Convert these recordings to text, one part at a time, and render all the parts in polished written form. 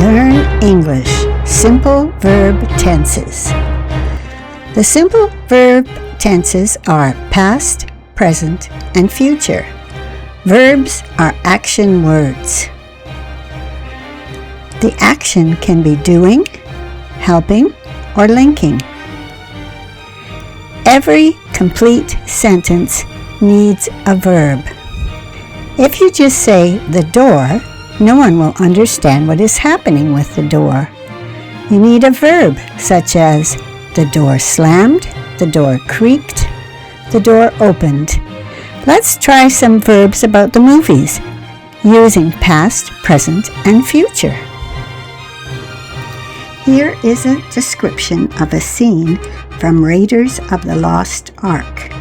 Learn English. Simple verb tenses. The simple verb tenses are past, present, and future. Verbs are action words. The action can be doing, helping, or linking. Every complete sentence needs a verb. If you just say the door, no one will understand what is happening with the door. You need a verb such as the door slammed, the door creaked, the door opened. Let's try some verbs about the movies using past, present, and future. Here is a description of a scene from Raiders of the Lost Ark.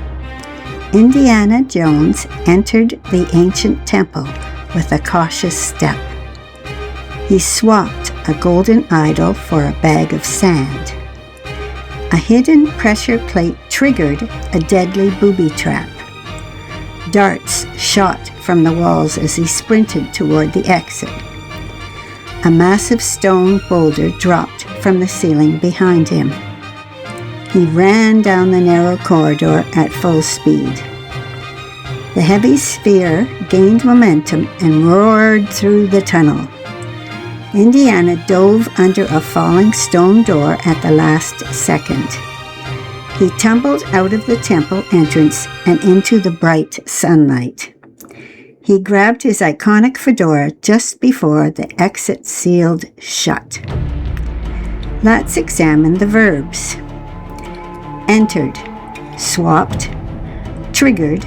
Indiana Jones entered the ancient temple with a cautious step. He swapped a golden idol for a bag of sand. A hidden pressure plate triggered a deadly booby trap. Darts shot from the walls as he sprinted toward the exit. A massive stone boulder dropped from the ceiling behind him. He ran down the narrow corridor at full speed. The heavy sphere gained momentum and roared through the tunnel. Indiana dove under a falling stone door at the last second. He tumbled out of the temple entrance and into the bright sunlight. He grabbed his iconic fedora just before the exit sealed shut. Let's examine the verbs. Entered, swapped, triggered,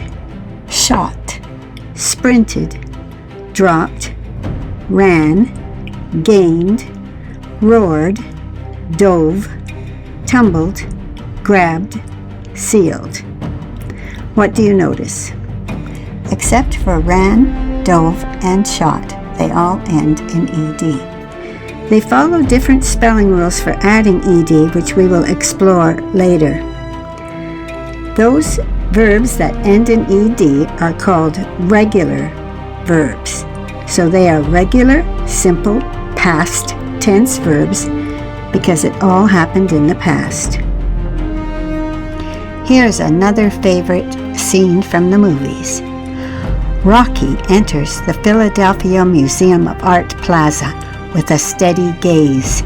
shot, sprinted, dropped, ran, gained, roared, dove, tumbled, grabbed, sealed. What do you notice? Except for ran, dove, and shot, they all end in ed. They follow different spelling rules for adding ed, which we will explore later. Those verbs that end in ed are called regular verbs. So they are regular, simple, past tense verbs because it all happened in the past. Here's another favorite scene from the movies. Rocky enters the Philadelphia Museum of Art Plaza with a steady gaze.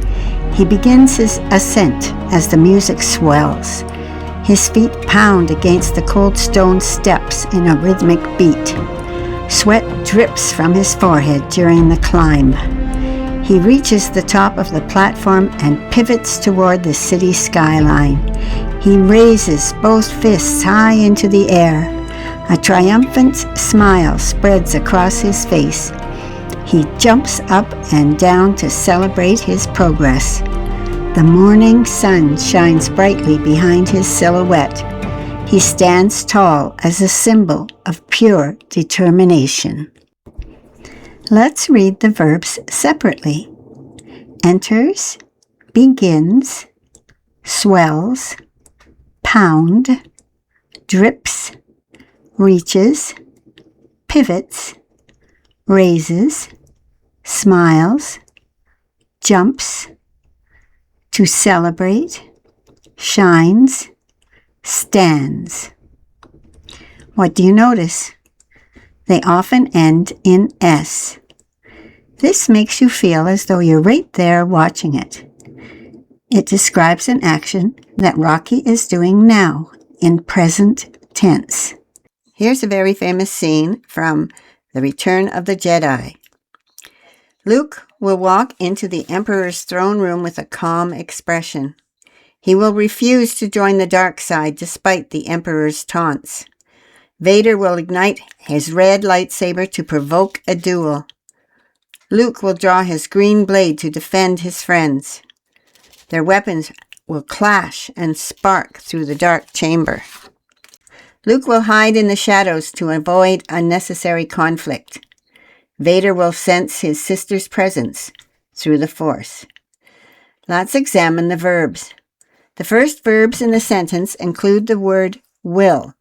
He begins his ascent as the music swells. His feet pound against the cold stone steps in a rhythmic beat. Sweat drips from his forehead during the climb. He reaches the top of the platform and pivots toward the city skyline. He raises both fists high into the air. A triumphant smile spreads across his face. He jumps up and down to celebrate his progress. The morning sun shines brightly behind his silhouette. He stands tall as a symbol of pure determination. Let's read the verbs separately. Enters, begins, swells, pound, drips, reaches, pivots, raises, smiles, jumps, to celebrate, shines, stands. What do you notice? They often end in S. This makes you feel as though you're right there watching it. It describes an action that Rocky is doing now in present tense. Here's a very famous scene from The Return of the Jedi. Luke will walk into the Emperor's throne room with a calm expression. He will refuse to join the dark side despite the Emperor's taunts. Vader will ignite his red lightsaber to provoke a duel. Luke will draw his green blade to defend his friends. Their weapons will clash and spark through the dark chamber. Luke will hide in the shadows to avoid unnecessary conflict. Vader will sense his sister's presence through the Force. Let's examine the verbs. The first verbs in the sentence include the word will.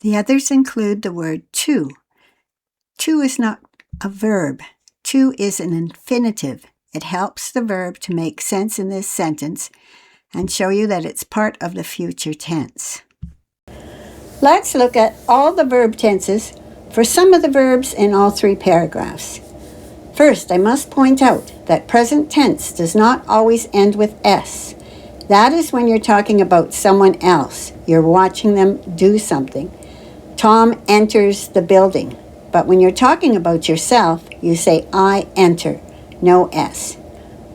The others include the word to. To is not a verb. To is an infinitive. It helps the verb to make sense in this sentence and show you that it's part of the future tense. Let's look at all the verb tenses for some of the verbs in all 3 paragraphs. First, I must point out that present tense does not always end with S. That is when you're talking about someone else. You're watching them do something. Tom enters the building. But when you're talking about yourself, you say, I enter, no S.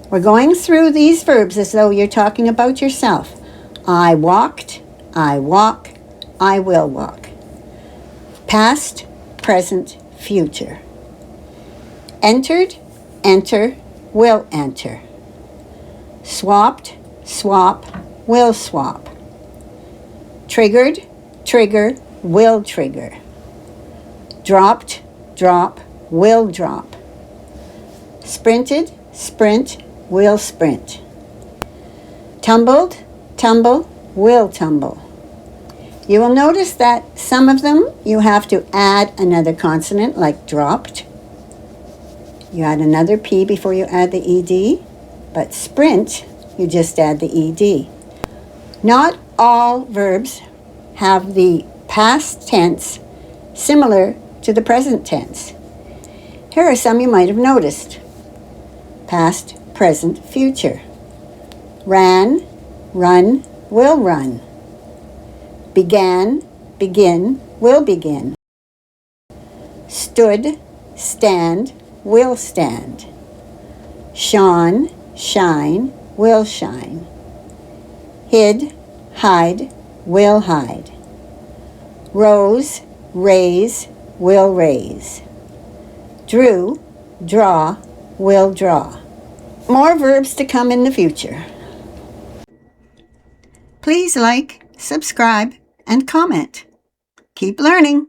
We're going through these verbs as though you're talking about yourself. I walked, I walk, I will walk. Past, present, future. Entered, enter, will enter. Swapped, swap, will swap. Triggered, trigger, will trigger. Dropped, drop, will drop. Sprinted, sprint, will sprint. Tumbled, tumble, will tumble. You will notice that some of them you have to add another consonant, like dropped. You add another P before you add the ED, but sprint, you just add the ED. Not all verbs have the past tense similar to the present tense. Here are some you might have noticed. Past, present, future. Ran, run, will run. Began, begin, will begin. Stood, stand, will stand. Shone, shine, will shine. Hid, hide, will hide. Rose, raise, will raise. Drew, draw, will draw. More verbs to come in the future. Please like, subscribe, and comment. Keep learning.